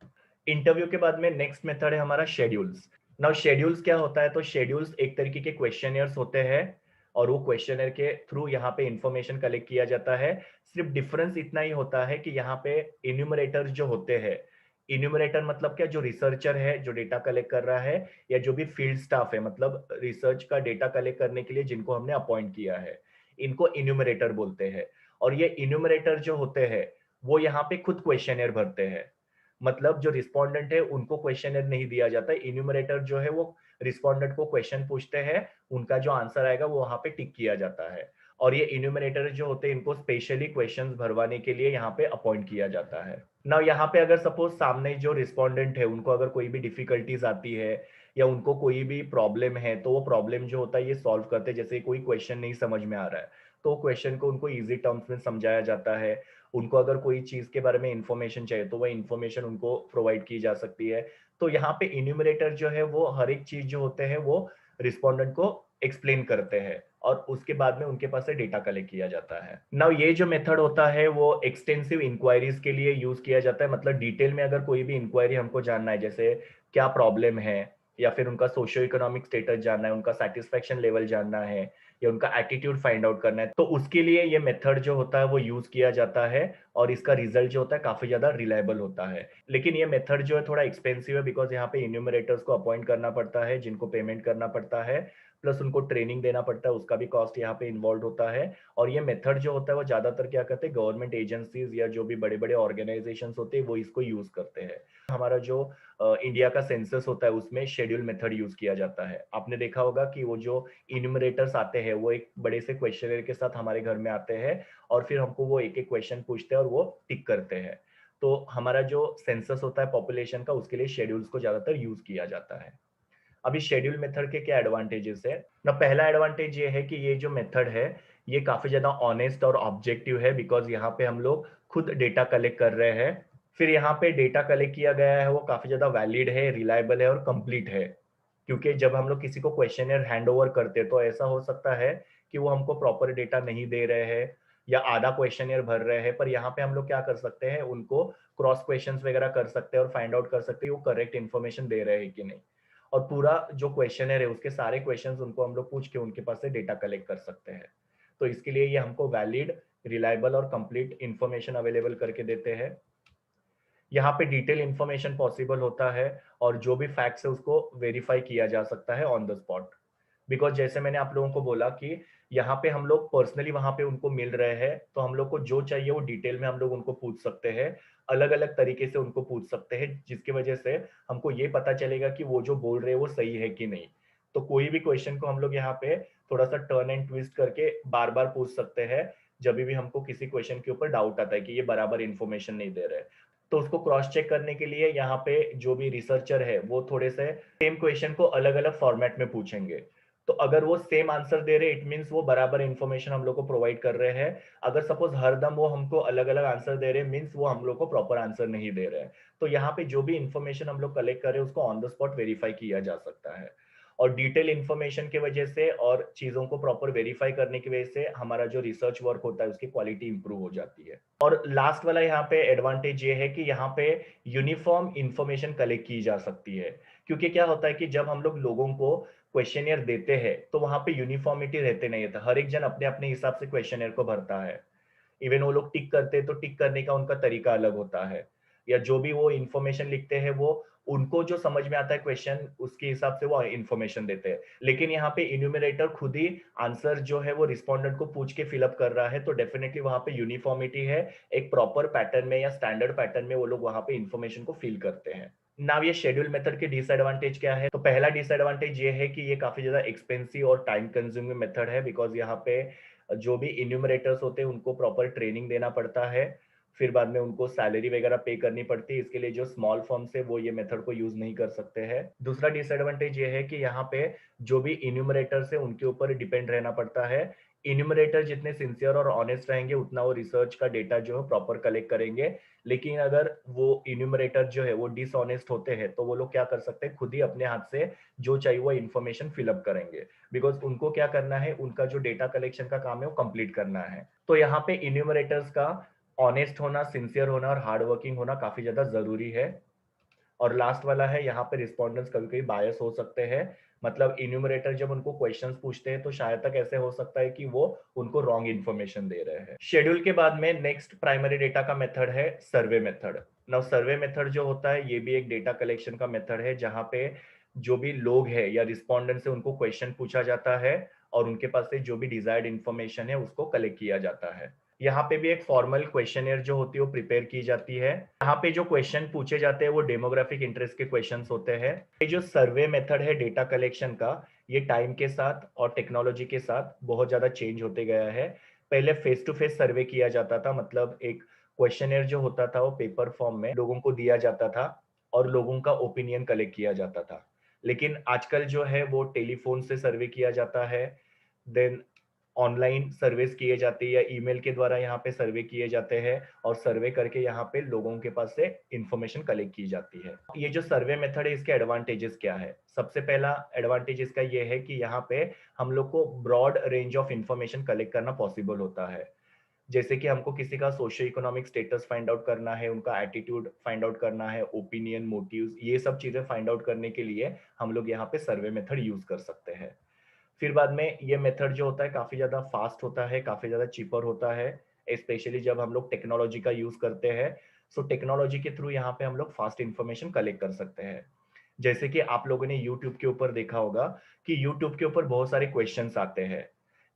इंटरव्यू के बाद में नेक्स्ट मेथड है हमारा शेड्यूल्स। नाउ शेड्यूल्स क्या होता है, तो शेड्यूल्स एक तरीके के क्वेश्चनियर्स होते हैं, और वो क्वेश्चनर के थ्रू यहाँ पे इंफॉर्मेशन कलेक्ट किया जाता है। सिर्फ डिफरेंस इतना ही होता है कि यहाँ पे इन्यूमरेटर जो होते हैं, इन्यूमरेटर मतलब क्या, जो रिसर्चर है जो डेटा कलेक्ट कर रहा है, या जो भी फील्ड स्टाफ है, मतलब रिसर्च का डेटा कलेक्ट करने के लिए जिनको हमने अपॉइंट किया है, इनको इन्यूमरेटर बोलते हैं। और ये इन्यूमरेटर जो होते हैं वो यहाँ पे खुद क्वेश्चनियर भरते हैं, मतलब जो रिस्पोंडेंट है उनको क्वेश्चनर नहीं दिया जाता है, इन्यूमरेटर जो है वो रिस्पोंडेंट को क्वेश्चन पूछते हैं, उनका जो आंसर आएगा वो वहां पे टिक किया जाता है। और ये इन्यूमरेटर जो होते हैं इनको स्पेशली क्वेश्चंस भरवाने के लिए यहाँ पे अपॉइंट किया जाता है ना। यहाँ पे अगर सपोज सामने जो रिस्पोंडेंट है उनको अगर कोई भी डिफिकल्टीज आती है या उनको कोई भी प्रॉब्लम है, तो वो प्रॉब्लम जो होता है ये सॉल्व करते हैं। जैसे कोई क्वेश्चन नहीं समझ में आ रहा है तो क्वेश्चन को उनको इजी टर्म्स में समझाया जाता है, उनको अगर कोई चीज के बारे में इंफॉर्मेशन चाहिए तो वह इंफॉर्मेशन उनको प्रोवाइड की जा सकती है। तो यहाँ पे इन्यूमरेटर जो है वो हर एक चीज जो होते हैं वो रिस्पोंडेंट को एक्सप्लेन करते हैं, और उसके बाद में उनके पास से डेटा कलेक्ट किया जाता है। नाउ ये जो मेथड होता है वो एक्सटेंसिव इंक्वायरीज के लिए यूज किया जाता है, मतलब डिटेल में अगर कोई भी इंक्वायरी हमको जानना है, जैसे क्या प्रॉब्लम है, या फिर उनका सोशियो इकोनॉमिक स्टेटस जानना है, उनका सेटिस्फेक्शन लेवल जानना है या उनका एटीट्यूड फाइंड आउट करना है, तो उसके लिए ये मेथड जो होता है वो यूज किया जाता है और इसका रिजल्ट जो होता है काफी ज्यादा रिलायबल होता है। लेकिन ये मेथड जो है थोड़ा एक्सपेंसिव है बिकॉज यहाँ पे इन्यूमरेटर्स को अपॉइंट करना पड़ता है जिनको पेमेंट करना पड़ता है, प्लस उनको ट्रेनिंग देना पड़ता है, उसका भी कॉस्ट यहाँ पे इन्वॉल्व होता है। और ये मेथड जो होता है वो ज्यादातर क्या करते हैं, गवर्नमेंट एजेंसीज या जो भी बड़े बड़े ऑर्गेनाइजेशन होते हैं वो इसको यूज करते हैं। हमारा जो इंडिया का सेंसस होता है उसमें शेड्यूल मेथड यूज किया जाता है। आपने देखा होगा कि वो जो इन्यूमरेटर्स आते हैं वो एक बड़े से क्वेश्चनर के साथ हमारे घर में आते हैं और फिर हमको वो एक एक क्वेश्चन पूछते हैं और वो टिक करते हैं। तो हमारा जो सेंसस होता है पॉपुलेशन का उसके लिए शेड्यूल्स को ज्यादातर यूज किया जाता है। अभी शेड्यूल मेथड के क्या एडवांटेजेस है ना, पहला एडवांटेज ये है कि ये जो मेथड है ये काफी ज्यादा ऑनेस्ट और ऑब्जेक्टिव है बिकॉज यहाँ पे हम लोग खुद डेटा कलेक्ट कर रहे हैं। फिर यहाँ पे डेटा कलेक्ट किया गया है वो काफी ज्यादा वैलिड है, रिलायबल है और कंप्लीट है। क्योंकि जब हम लोग किसी को क्वेश्चनर हैंड ओवर करते हैं तो ऐसा हो सकता है कि वो हमको प्रॉपर डेटा नहीं दे रहे हैं या आधा क्वेश्चनर भर रहे हैं, पर यहाँ पे हम लोग क्या कर सकते हैं, उनको क्रॉस क्वेश्चंस वगैरह कर सकते हैं और फाइंड आउट कर सकते हैं वो करेक्ट इन्फॉर्मेशन दे रहे हैं कि नहीं। और पूरा जो क्वेश्चनर है उसके सारे क्वेश्चंस उनको हम लोग पूछ के उनके पास से डेटा कलेक्ट कर सकते हैं। तो इसके लिए ये हमको वैलिड, रिलायबल और कंप्लीट इंफॉर्मेशन अवेलेबल करके देते हैं। यहाँ पे डिटेल इंफॉर्मेशन पॉसिबल होता है और जो भी फैक्ट्स है उसको वेरीफाई किया जा सकता है ऑन द स्पॉट। बिकॉज जैसे मैंने आप लोगों को बोला कि यहाँ पे हम लोग पर्सनली वहां पे उनको मिल रहे हैं तो हम लोग को जो चाहिए वो डिटेल में हम लोग उनको पूछ सकते हैं, अलग अलग तरीके से उनको पूछ सकते हैं जिसकी वजह से हमको ये पता चलेगा कि वो जो बोल रहे हैं वो सही है कि नहीं। तो कोई भी क्वेश्चन को हम लोग यहाँ पे थोड़ा सा टर्न एंड ट्विस्ट करके बार बार पूछ सकते हैं जब भी हमको किसी क्वेश्चन के ऊपर डाउट आता है कि ये बराबर इंफॉर्मेशन नहीं दे रहे। तो उसको क्रॉस चेक करने के लिए यहाँ पे जो भी रिसर्चर है वो थोड़े से सेम क्वेश्चन को अलग अलग फॉर्मेट में पूछेंगे। तो अगर वो सेम आंसर दे रहे इट मींस वो बराबर इंफॉर्मेशन हम लोग को प्रोवाइड कर रहे हैं। अगर सपोज हरदम वो हमको अलग अलग आंसर दे रहे हैं मींस वो हम लोग को प्रॉपर आंसर नहीं दे रहे हैं। तो यहाँ पे जो भी इंफॉर्मेशन हम लोग कलेक्ट कर रहे हैं उसको ऑन द स्पॉट वेरीफाई किया जा सकता है। और डिटेल इंफॉर्मेशन की वजह से और चीजों को प्रॉपर वेरीफाई करने की वजह से हमारा जो रिसर्च वर्क होता है उसकी क्वालिटी इंप्रूव हो जाती है। और लास्ट वाला यहाँ पे एडवांटेज ये है कि यहाँ पे यूनिफॉर्म इंफॉर्मेशन कलेक्ट की जा सकती है। क्योंकि क्या होता है कि जब हम लोग लोगों को क्वेश्चनियर देते हैं तो वहां पे यूनिफॉर्मिटी रहते नहीं था, हर एक जन अपने अपने हिसाब से क्वेश्चनियर को भरता है। इवन वो लोग टिक करते हैं तो टिक करने का उनका तरीका अलग होता है, या जो भी वो इंफॉर्मेशन लिखते हैं वो उनको जो समझ में आता है क्वेश्चन उसके हिसाब से वो इंफॉर्मेशन देते हैं। लेकिन यहाँ पे इन्यूमरेटर खुद ही आंसर जो है वो रिस्पोंडेंट को पूछ के फिलअप कर रहा है तो डेफिनेटली वहां पे यूनिफॉर्मिटी है, एक प्रॉपर पैटर्न में या स्टैंडर्ड पैटर्न में वो लोग वहां पे इंफॉर्मेशन को फिल करते हैं। नाउ ये शेड्यूल मेथड के डिसएडवांटेज क्या है, तो पहला डिसएडवांटेज ये है कि ये काफी ज्यादा एक्सपेंसिव और टाइम कंज्यूमिंग मेथड है बिकॉज यहाँ पे जो भी इन्यूमरेटर्स होते हैं उनको प्रॉपर ट्रेनिंग देना पड़ता है, फिर बाद में उनको सैलरी वगैरह पे करनी पड़ती है। इसके लिए जो स्मॉल फर्म्स है वो ये मेथड को यूज नहीं कर सकते हैं। दूसरा डिसएडवांटेज ये है कि यहाँ पे जो भी इन्यूमरेटर्स है उनके ऊपर डिपेंड रहना पड़ता है। इन्यूमरेटर जितने सिंसियर और ऑनेस्ट रहेंगे उतना वो रिसर्च का डेटा जो है प्रॉपर कलेक्ट करेंगे। लेकिन अगर वो इन्यूमरेटर जो है वो डिसऑनेस्ट होते हैं तो वो लोग क्या कर सकते हैं, खुद ही अपने हाथ से जो चाहिए वो इन्फॉर्मेशन फिलअप करेंगे बिकॉज उनको क्या करना है, उनका जो डेटा कलेक्शन का काम है वो कंप्लीट करना है। तो यहाँ पे इन्यूमरेटर्स का ऑनेस्ट होना, सिंसियर होना और हार्ड वर्किंग होना काफी ज्यादा जरूरी है। और लास्ट वाला है यहाँ पे रिस्पॉन्डेंट्स कभी कभी बायस हो सकते हैं, मतलब इन्यूमरेटर जब उनको क्वेश्चंस पूछते हैं तो शायद तक ऐसे हो सकता है कि वो उनको रॉन्ग इन्फॉर्मेशन दे रहे हैं। शेड्यूल के बाद में नेक्स्ट प्राइमरी डेटा का मेथड है survey method. Now survey method जो होता है ये भी एक डेटा कलेक्शन का मेथड है जहाँ पे जो भी लोग है या रिस्पॉन्डेंट से उनको क्वेश्चन पूछा जाता है और उनके पास से जो भी डिजायर्ड इन्फॉर्मेशन है उसको कलेक्ट किया जाता है। यहाँ पे भी एक फॉर्मल क्वेश्चनर जो होती है वो प्रिपेयर की जाती है। यहाँ पे जो क्वेश्चन पूछे जाते हैं वो डेमोग्राफिक इंटरेस्ट के क्वेश्चंस होते हैं। ये जो सर्वे मेथड है डेटा कलेक्शन का ये टाइम के साथ और टेक्नोलॉजी के साथ बहुत ज्यादा चेंज होते गया है। पहले फेस टू फेस सर्वे किया जाता था, मतलब एक क्वेश्चनर जो होता था वो पेपर फॉर्म में लोगों को दिया जाता था और लोगों का ओपिनियन कलेक्ट किया जाता था। लेकिन आजकल जो है वो टेलीफोन से सर्वे किया जाता है, देन ऑनलाइन सर्विस किए जाती है या ईमेल के द्वारा यहाँ पे सर्वे किए जाते हैं और सर्वे करके यहाँ पे लोगों के पास से इंफॉर्मेशन कलेक्ट की जाती है। ये जो सर्वे मेथड है इसके एडवांटेजेस क्या है, सबसे पहला एडवांटेज इसका ये है कि यहाँ पे हम लोग को broad range of information collect करना पॉसिबल होता है। जैसे कि हमको किसी का socio economic status find out करना है, उनका एटीट्यूड फाइंड आउट करना है, ओपिनियन, मोटिव्स, ये सब चीजें फाइंड आउट करने के लिए हम लोग यहाँ पे सर्वे मेथड यूज कर सकते हैं। फिर बाद में ये मेथड जो होता है काफी ज्यादा फास्ट होता है, काफी ज्यादा चीपर होता है, स्पेशली जब हम लोग टेक्नोलॉजी का यूज करते हैं। सो टेक्नोलॉजी के थ्रू यहाँ पे हम लोग फास्ट इंफॉर्मेशन कलेक्ट कर सकते हैं। जैसे कि आप लोगों ने यूट्यूब के ऊपर देखा होगा कि यूट्यूब के ऊपर बहुत सारे क्वेश्चंस आते हैं।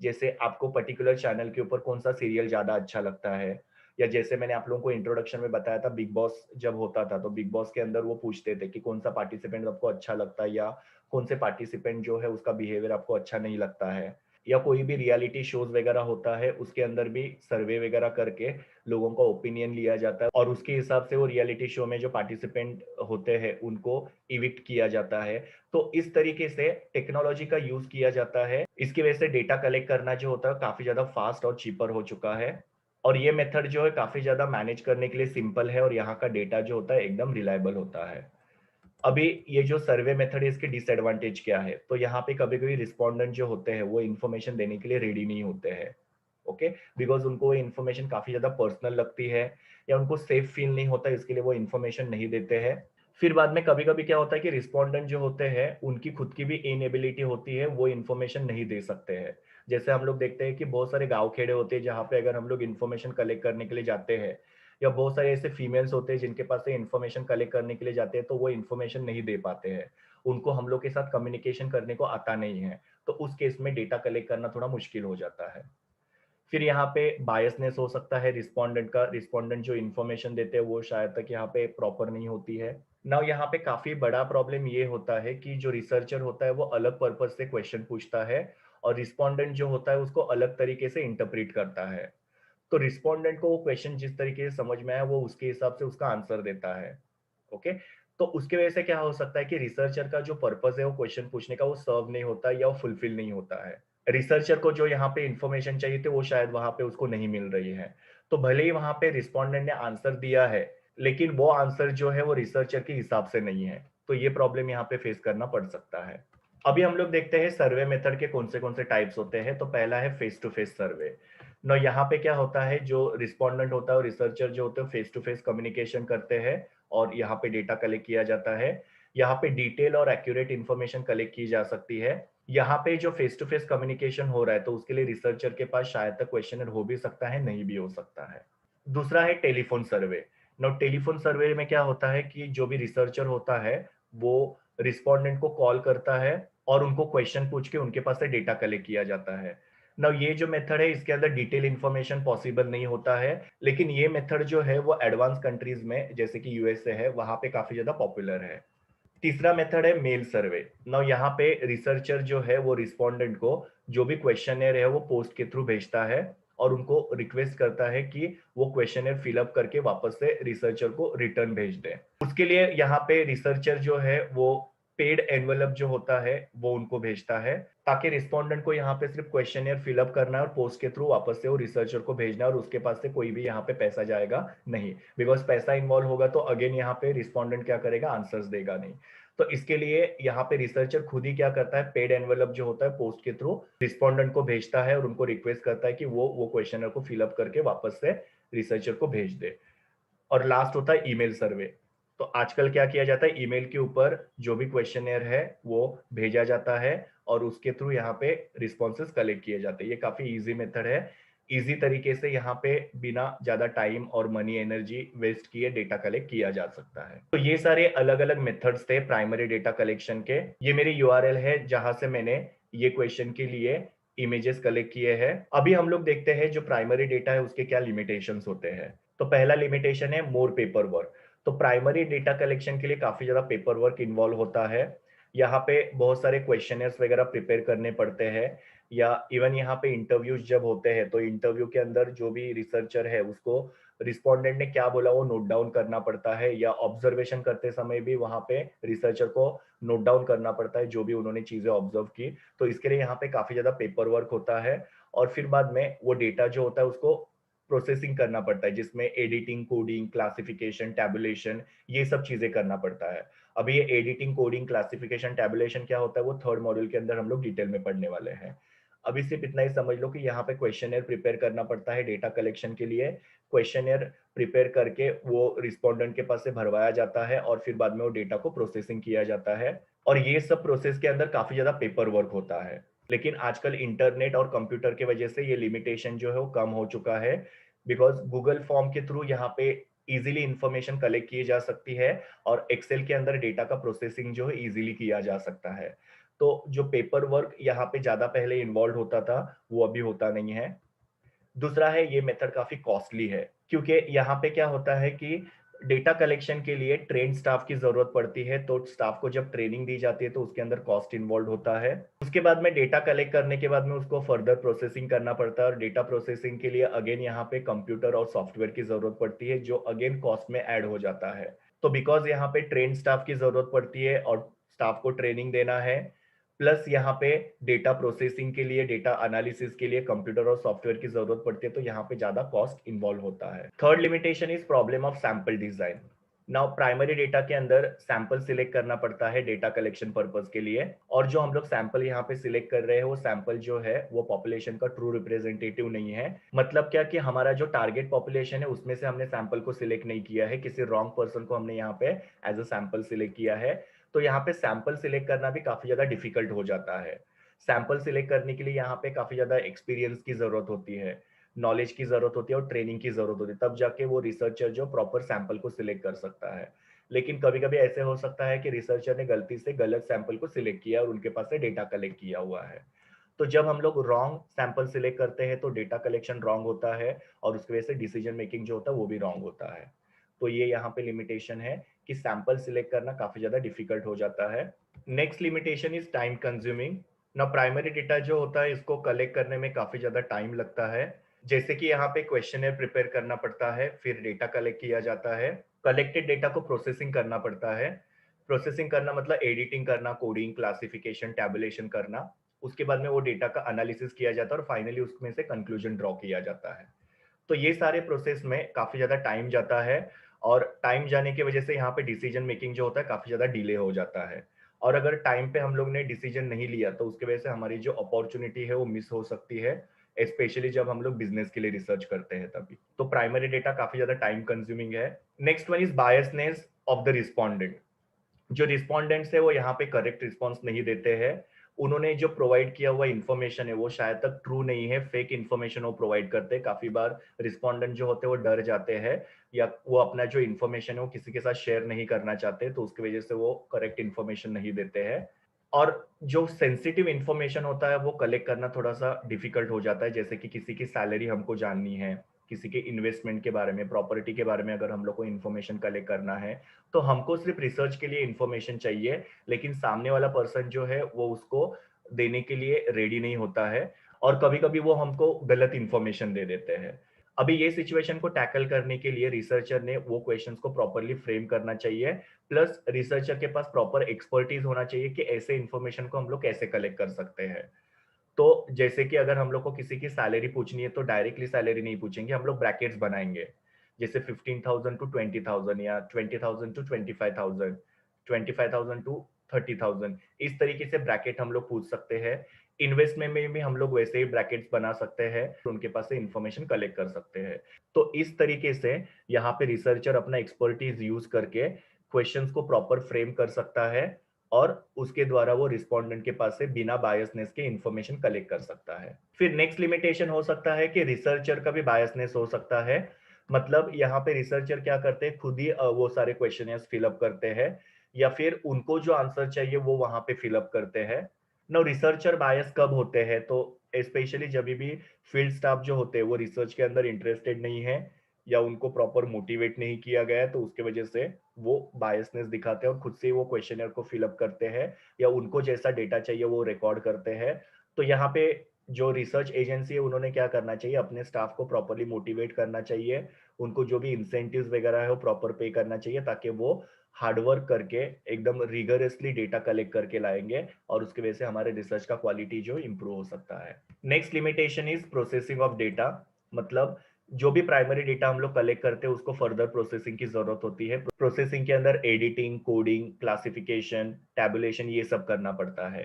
जैसे आपको पर्टिकुलर चैनल के ऊपर कौन सा सीरियल ज्यादा अच्छा लगता है, या जैसे मैंने आप लोगों को इंट्रोडक्शन में बताया था, बिग बॉस जब होता था तो बिग बॉस के अंदर वो पूछते थे कि कौन सा पार्टिसिपेंट आपको अच्छा लगता है, या कौन से पार्टिसिपेंट जो है उसका बिहेवियर आपको अच्छा नहीं लगता है। या कोई भी रियलिटी शोज वगैरह होता है उसके अंदर भी सर्वे वगैरह करके लोगों का ओपिनियन लिया जाता है, और उसके हिसाब से वो रियलिटी शो में जो पार्टिसिपेंट होते हैं उनको इविक्ट किया जाता है। तो इस तरीके से टेक्नोलॉजी का यूज किया जाता है। इसकी वजह से डेटा कलेक्ट करना जो होता है काफी ज्यादा फास्ट और चीपर हो चुका है, और ये मेथड जो है काफी ज्यादा मैनेज करने के लिए सिंपल है, और यहाँ का डेटा जो होता है एकदम रिलायबल होता है। अभी ये जो सर्वे मेथड है इसके डिसएडवांटेज क्या है, तो यहाँ पे कभी कभी रिस्पोंडेंट जो होते हैं वो इन्फॉर्मेशन देने के लिए रेडी नहीं होते हैं। ओके, बिकॉज उनको वो इन्फॉर्मेशन काफी ज्यादा पर्सनल लगती है, या उनको सेफ फील नहीं होता, इसके लिए वो इन्फॉर्मेशन नहीं देते हैं। फिर बाद में कभी कभी क्या होता है कि रिस्पोंडेंट जो होते हैं उनकी खुद की भी इनएबिलिटी होती है, वो इन्फॉर्मेशन नहीं दे सकते हैं। जैसे हम लोग देखते हैं कि बहुत सारे गांव खेड़े होते हैं जहाँ पे अगर हम लोग इन्फॉर्मेशन कलेक्ट करने के लिए जाते हैं, या बहुत सारे ऐसे फीमेल्स होते हैं जिनके पास से इन्फॉर्मेशन कलेक्ट करने के लिए जाते हैं, तो वो इन्फॉर्मेशन नहीं दे पाते हैं, उनको हम लोग के साथ कम्युनिकेशन करने को आता नहीं है। तो उस केस में डेटा कलेक्ट करना थोड़ा मुश्किल हो जाता है। फिर यहाँ पे बायसनेस हो सकता है रिस्पोंडेंट का, रिस्पोंडेंट जो इन्फॉर्मेशन देते हैं वो शायद तक यहाँ पे प्रॉपर नहीं होती है। नाउ यहाँ पे काफी बड़ा प्रॉब्लम ये होता है कि जो रिसर्चर होता है वो अलग पर्पज से क्वेश्चन पूछता है, और रिस्पोंडेंट जो होता है उसको अलग तरीके से इंटरप्रेट करता है। तो रिस्पोंडेंट को वो क्वेश्चन जिस तरीके से समझ में आया वो उसके हिसाब से उसका आंसर देता है। ओके, तो उसके वजह से क्या हो सकता है कि रिसर्चर का जो पर्पस है वो क्वेश्चन पूछने का वो सर्व नहीं होता, या वो फुलफिल नहीं होता है। रिसर्चर को जो यहाँ पे इंफॉर्मेशन चाहिए थी वो शायद वहां पे उसको नहीं मिल रही है। तो भले ही वहां पे रिस्पोंडेंट ने आंसर दिया है, लेकिन वो आंसर जो है वो रिसर्चर के हिसाब से नहीं है। तो ये प्रॉब्लम यहाँ पे फेस करना पड़ सकता है। अभी हम लोग देखते हैं सर्वे मेथड के कौन से टाइप्स होते हैं। तो पहला है फेस टू फेस सर्वे। ना यहाँ पे क्या होता है, जो रिस्पोंडेंट होता है और रिसर्चर जो होते हैं फेस टू फेस कम्युनिकेशन करते हैं, और यहाँ पे डेटा कलेक्ट किया जाता है। यहाँ पे डिटेल और एक्यूरेट इंफॉर्मेशन कलेक्ट की जा सकती है। यहाँ पे जो फेस टू फेस कम्युनिकेशन हो रहा है तो उसके लिए रिसर्चर के पास शायद तक क्वेश्चनर हो भी सकता है, नहीं भी हो सकता है। दूसरा है टेलीफोन सर्वे। नो टेलीफोन सर्वे में क्या होता है कि जो भी रिसर्चर होता है वो रिस्पोंडेंट को कॉल करता है, और उनको क्वेश्चन पूछ के उनके पास से डेटा कलेक्ट किया जाता है। ना ये जो मेथड है इसके अंदर डिटेल इंफॉर्मेशन पॉसिबल नहीं होता है, लेकिन ये मेथड जो है वो एडवांस कंट्रीज में जैसे कि यूएसए है वहां पे काफी ज्यादा पॉपुलर है। तीसरा मेथड है मेल सर्वे। नाउ यहाँ पे रिसर्चर जो है वो रिस्पोंडेंट को जो भी क्वेश्चनर है वो पोस्ट के थ्रू भेजता है, और उनको रिक्वेस्ट करता है कि वो क्वेश्चनर फिलअप करके वापस से रिसर्चर को रिटर्न भेज दें। उसके लिए यहाँ पे रिसर्चर जो है वो पेड एनवलप जो होता है वो उनको भेजता है, ताकि रिस्पोंडेंट को यहाँ पे सिर्फ क्वेश्चनर फिलअप करना है और पोस्ट के थ्रू वापस से वो रिसर्चर को भेजना है, और उसके पास से कोई भी यहाँ पे पैसा जाएगा नहीं। बिकॉज पैसा इन्वॉल्व होगा तो अगेन यहाँ पे रिस्पोंडेंट क्या करेगा, आंसर्स देगा नहीं। तो इसके लिए यहाँ पे रिसर्चर खुद ही क्या करता है, पेड एनवेलप जो होता है पोस्ट के थ्रू रिस्पोंडेंट को भेजता है, और उनको रिक्वेस्ट करता है कि वो क्वेश्चनर को फिलअप करके वापस से रिसर्चर को भेज दे। और लास्ट होता है ईमेल सर्वे। तो आजकल क्या किया जाता है, ईमेल के ऊपर जो भी क्वेश्चनर है वो भेजा जाता है, और उसके थ्रू यहाँ पे रिस्पॉन्सेस कलेक्ट किए जाते हैं। ये काफी इजी मेथड है। इजी तरीके से यहाँ पे बिना ज्यादा टाइम और मनी एनर्जी वेस्ट किए डेटा कलेक्ट किया जा सकता है। तो ये सारे अलग अलग मेथड्स थे प्राइमरी डेटा कलेक्शन के। ये मेरी यूआरएल है जहां से मैंने ये क्वेश्चन के लिए इमेजेस कलेक्ट किए हैं। अभी हम लोग देखते हैं जो प्राइमरी डेटा है उसके क्या लिमिटेशंस होते हैं। तो पहला लिमिटेशन है मोर पेपर वर्क। तो प्राइमरी डेटा कलेक्शन के लिए काफी ज्यादा पेपर वर्क इन्वॉल्व होता है। यहाँ पे बहुत सारे क्वेश्चनर्स वगैरह प्रिपेयर करने पड़ते हैं, या इवन यहाँ पे इंटरव्यूज जब होते हैं तो इंटरव्यू के अंदर जो भी रिसर्चर है उसको रिस्पोंडेंट ने क्या बोला वो नोट डाउन करना पड़ता है, या ऑब्जर्वेशन करते समय भी वहां पे रिसर्चर को नोट डाउन करना पड़ता है जो भी उन्होंने चीजें ऑब्जर्व की। तो इसके लिए यहाँ पे काफी ज्यादा पेपर वर्क होता है, और फिर बाद में वो डेटा जो होता है उसको प्रोसेसिंग करना पड़ता है, जिसमें एडिटिंग, कोडिंग, क्लासिफिकेशन, टैबुलेशन, ये सब चीजें करना पड़ता है। अभी ये एडिटिंग, कोडिंग, क्लासिफिकेशन, टैबुलेशन क्या होता है वो थर्ड मॉड्यूल के अंदर हम लोग डिटेल में पढ़ने वाले हैं। अभी सिर्फ इतना ही समझ लो कि यहाँ पे क्वेश्चनर प्रिपेयर करना पड़ता है डेटा कलेक्शन के लिए। क्वेश्चनर प्रिपेयर करके वो रिस्पोंडेंट के पास से भरवाया जाता है और फिर बाद में वो डेटा को प्रोसेसिंग किया जाता है। और ये सब प्रोसेस के अंदर काफी ज्यादा पेपर वर्क होता है। लेकिन आजकल इंटरनेट और कंप्यूटर की वजह से ये लिमिटेशन जो है वो कम हो चुका है, बिकॉज गूगल फॉर्म के थ्रू यहाँ पे इजीली इंफॉर्मेशन कलेक्ट की जा सकती है और एक्सेल के अंदर डेटा का प्रोसेसिंग जो है इजीली किया जा सकता है। तो जो पेपर वर्क यहाँ पे ज्यादा पहले इन्वॉल्व होता था वो अभी होता नहीं है। दूसरा है, ये मेथड काफी कॉस्टली है, क्योंकि यहाँ पे क्या होता है कि डेटा कलेक्शन के लिए ट्रेन स्टाफ की जरूरत पड़ती है, तो स्टाफ को जब ट्रेनिंग दी जाती है तो उसके अंदर कॉस्ट इन्वॉल्व होता है। उसके बाद में डेटा कलेक्ट करने के बाद में उसको फर्दर प्रोसेसिंग करना पड़ता है, और डेटा प्रोसेसिंग के लिए अगेन यहाँ पे कंप्यूटर और सॉफ्टवेयर की जरूरत पड़ती है, जो अगेन कॉस्ट में ऐड हो जाता है। तो बिकॉज यहाँ पे ट्रेन स्टाफ की जरूरत पड़ती है और स्टाफ को ट्रेनिंग देना है, प्लस यहाँ पे डेटा प्रोसेसिंग के लिए, डेटा एनालिसिस के लिए कंप्यूटर और सॉफ्टवेयर की जरूरत पड़ती है, तो यहाँ पे ज्यादा कॉस्ट इन्वॉल्व होता है। Third limitation is problem of sample design. Now primary data के अंदर सैंपल सिलेक्ट करना पड़ता है डेटा कलेक्शन पर्पस के लिए, और जो हम लोग सैंपल यहाँ पे सिलेक्ट कर रहे हैं वो सैंपल जो है वो पॉपुलेशन का ट्रू रिप्रेजेंटेटिव नहीं है। मतलब क्या कि हमारा जो टारगेट पॉपुलेशन है उसमें से हमने सैंपल को सिलेक्ट नहीं किया है, किसी रॉन्ग पर्सन को हमने यहाँ पे एज अ सैंपल सिलेक्ट किया है। तो यहाँ पे सैंपल सिलेक्ट करना भी काफी ज्यादा डिफिकल्ट हो जाता है। सैंपल सिलेक्ट करने के लिए यहाँ पे काफी ज्यादा एक्सपीरियंस की जरूरत होती है, नॉलेज की जरूरत होती है और ट्रेनिंग की जरूरत होती है, तब जाके वो रिसर्चर जो प्रॉपर सैंपल को सिलेक्ट कर सकता है। लेकिन कभी कभी ऐसे हो सकता है कि रिसर्चर ने गलती से गलत सैंपल को सिलेक्ट किया और उनके पास से डेटा कलेक्ट किया हुआ है। तो जब हम लोग रॉन्ग सैंपल सिलेक्ट करते हैं तो डेटा कलेक्शन रॉन्ग होता है और उसकी वजह से डिसीजन मेकिंग जो होता है वो भी रॉन्ग होता है। तो ये यहाँ पे लिमिटेशन है कि सैंपल सिलेक्ट करना काफी ज्यादा डिफिकल्ट हो जाता है। Next limitation is time consuming. ना प्राइमरी डेटा जो होता है इसको कलेक्ट करने में काफी ज्यादा टाइम लगता है। जैसे कि यहाँ पे क्वेश्चनर प्रिपेयर करना पड़ता है, फिर डेटा कलेक्ट किया जाता है, कलेक्टेड डेटा को प्रोसेसिंग करना पड़ता है। प्रोसेसिंग करना मतलब एडिटिंग करना, कोडिंग, क्लासिफिकेशन, टैबुलेशन करना। उसके बाद में वो डेटा का एनालिसिस किया जाता है और फाइनली उसमें से कंक्लूजन ड्रॉ किया जाता है। तो ये सारे प्रोसेस में काफी ज्यादा टाइम जाता है, और टाइम जाने की वजह से यहाँ पे डिसीजन मेकिंग जो होता है काफी ज्यादा डिले हो जाता है। और अगर टाइम पे हम लोग ने डिसीजन नहीं लिया तो उसकी वजह से हमारी जो अपॉर्चुनिटी है वो मिस हो सकती है, स्पेशली जब हम लोग बिजनेस के लिए रिसर्च करते हैं तभी। तो प्राइमरी डेटा काफी ज्यादा टाइम कंज्यूमिंग है। Next one is biasness of the respondent. जो रिस्पोंडेंट्स है वो यहाँ पे करेक्ट रिस्पॉन्स नहीं देते हैं। उन्होंने जो प्रोवाइड किया हुआ इन्फॉर्मेशन है वो शायद तक ट्रू नहीं है, फेक इन्फॉर्मेशन वो प्रोवाइड करते हैं। काफी बार रिस्पोंडेंट जो होते हैं वो डर जाते हैं, या वो अपना जो इन्फॉर्मेशन है वो किसी के साथ शेयर नहीं करना चाहते, तो उसकी वजह से वो करेक्ट इन्फॉर्मेशन नहीं देते हैं। और जो सेंसिटिव इन्फॉर्मेशन होता है वो कलेक्ट करना थोड़ा सा डिफिकल्ट हो जाता है, जैसे कि किसी की सैलरी हमको जाननी है, किसी के इन्वेस्टमेंट के बारे में, प्रॉपर्टी के बारे में अगर हम लोग को इन्फॉर्मेशन कलेक्ट करना है, तो हमको सिर्फ रिसर्च के लिए इन्फॉर्मेशन चाहिए, लेकिन सामने वाला पर्सन जो है वो उसको देने के लिए रेडी नहीं होता है, और कभी कभी वो हमको गलत इन्फॉर्मेशन दे देते हैं। अभी ये सिचुएशन को टैकल करने के लिए रिसर्चर ने वो क्वेश्चंस को प्रॉपरली फ्रेम करना चाहिए, प्लस रिसर्चर के पास प्रॉपर एक्सपर्टीज होना चाहिए कि ऐसे इन्फॉर्मेशन को हम लोग कैसे कलेक्ट कर सकते हैं। तो जैसे कि अगर हम लोग को किसी की सैलरी पूछनी है तो डायरेक्टली सैलरी नहीं पूछेंगे, हम लोग ब्रैकेट्स बनाएंगे, जैसे 15,000 टू 20,000 या 20,000 टू 25,000, 25,000 टू 30,000, इस तरीके से ब्रैकेट हम लोग पूछ सकते हैं। इन्वेस्टमेंट में भी हम लोग वैसे ही ब्रैकेट्स बना सकते हैं, उनके पास से इंफॉर्मेशन कलेक्ट कर सकते हैं। तो इस तरीके से यहाँ पे रिसर्चर अपना एक्सपर्टीज यूज करके क्वेश्चंस को प्रॉपर फ्रेम कर सकता है, और उसके द्वारा वो रिस्पोंडेंट के पास से बिना बायसनेस के इंफॉर्मेशन कलेक्ट कर सकता है। फिर नेक्स्ट लिमिटेशन हो सकता है कि रिसर्चर का भी बायसनेस हो सकता है। मतलब यहाँ पे रिसर्चर क्या करते हैं, खुद ही वो सारे क्वेश्चनर्स फिलअप करते हैं, या फिर उनको जो आंसर चाहिए वो वहां पे फिलअप करते हैं। नो, रिसर्चर बायस कब होते हैं, तो स्पेशली जब भी फील्ड स्टाफ जो होते हैं वो रिसर्च के अंदर इंटरेस्टेड नहीं है, या उनको प्रॉपर मोटिवेट नहीं किया गया है, तो उसके वजह से वो बायसनेस दिखाते हैं और खुद से वो क्वेश्चनर को फिलअप करते हैं, या उनको जैसा डेटा चाहिए वो रिकॉर्ड करते हैं। तो यहाँ पे जो रिसर्च एजेंसी है उन्होंने क्या करना चाहिए, अपने स्टाफ को प्रॉपरली मोटिवेट करना चाहिए, उनको जो भी इंसेंटिव्स वगैरह है वो प्रॉपर पे करना चाहिए, ताकि वो हार्डवर्क करके एकदम रिगरसली डेटा कलेक्ट करके लाएंगे, और उसकी वजह से हमारे रिसर्च का क्वालिटी जो इंप्रूव हो सकता है। Next limitation is processing of data. मतलब जो भी प्राइमरी डेटा हम लोग कलेक्ट करते हैं उसको फर्दर प्रोसेसिंग की जरूरत होती है। प्रोसेसिंग के अंदर एडिटिंग, कोडिंग, क्लासिफिकेशन, टैबुलेशन, ये सब करना पड़ता है।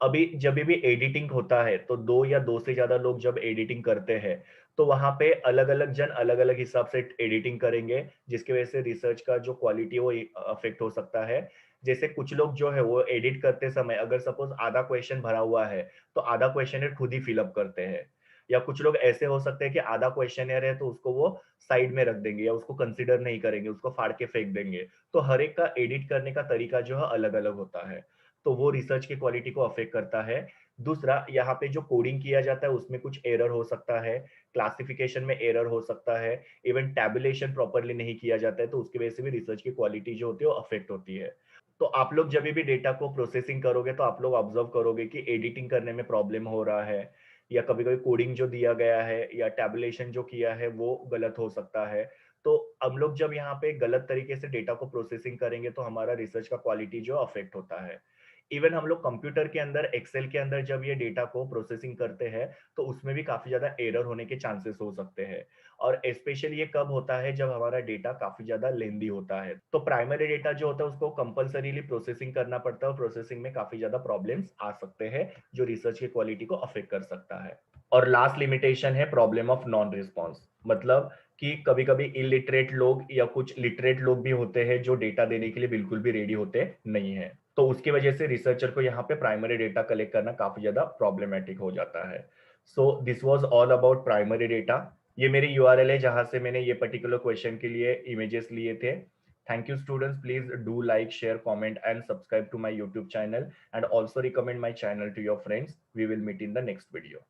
अभी जब भी एडिटिंग होता है तो दो या दो से ज्यादा लोग जब एडिटिंग करते हैं तो वहां पे अलग अलग जन अलग अलग हिसाब से एडिटिंग करेंगे, जिसकी वजह से रिसर्च का जो क्वालिटी वो अफेक्ट हो सकता है। जैसे कुछ लोग जो है वो एडिट करते समय अगर सपोज आधा क्वेश्चन भरा हुआ है तो आधा क्वेश्चन खुद ही फिलअप करते हैं, या कुछ लोग ऐसे हो सकते हैं कि आधा क्वेश्चनियर है तो उसको वो साइड में रख देंगे या उसको कंसिडर नहीं करेंगे, उसको फाड़ के फेंक देंगे। तो हर एक का एडिट करने का तरीका जो है अलग अलग होता है, तो वो रिसर्च की क्वालिटी को अफेक्ट करता है। दूसरा, यहाँ पे जो कोडिंग किया जाता है उसमें कुछ एरर हो सकता है, क्लासिफिकेशन में एरर हो सकता है, इवन टैबुलेशन प्रॉपरली नहीं किया जाता है, तो उसकी वजह से भी रिसर्च की क्वालिटी जो होती है वो अफेक्ट होती है। तो आप लोग जब भी डेटा को प्रोसेसिंग करोगे तो आप लोग ऑब्जर्व करोगे कि एडिटिंग करने में प्रॉब्लम हो रहा है, या कभी कभी कोडिंग जो दिया गया है या टैबुलेशन जो किया है वो गलत हो सकता है। तो हम लोग जब यहाँ पे गलत तरीके से डेटा को प्रोसेसिंग करेंगे तो हमारा रिसर्च का क्वालिटी जो अफेक्ट होता है। इवन हम लोग कंप्यूटर के अंदर एक्सेल के अंदर जब ये डेटा को प्रोसेसिंग करते हैं तो उसमें भी काफी ज्यादा एरर होने के चांसेस हो सकते हैं। और स्पेशली ये कब होता है जब हमारा डेटा काफी ज्यादा लेंदी होता है, तो प्राइमरी डेटा जो होता है उसको कंपलसरीली प्रोसेसिंग करना पड़ता है और प्रोसेसिंग में काफी ज्यादा प्रॉब्लम्स आ सकते हैं जो रिसर्च की क्वालिटी को अफेक्ट कर सकता है। और लास्ट लिमिटेशन है प्रॉब्लम ऑफ नॉन रिस्पॉन्स, मतलब कि कभी कभी इलिटरेट लोग या कुछ लिटरेट लोग भी होते हैं जो डेटा देने के लिए बिल्कुल भी रेडी होते नहीं है, तो उसकी वजह से रिसर्चर को यहाँ पे प्राइमरी डेटा कलेक्ट करना काफी ज्यादा प्रॉब्लमेटिक हो जाता है। So this was all about primary data. ये मेरी यूआरएल है जहां से मैंने ये पर्टिकुलर क्वेश्चन के लिए इमेजेस लिए थे। Thank you students, please do like share comment and subscribe to my YouTube channel, and also recommend my channel to your friends. We will meet in the next video.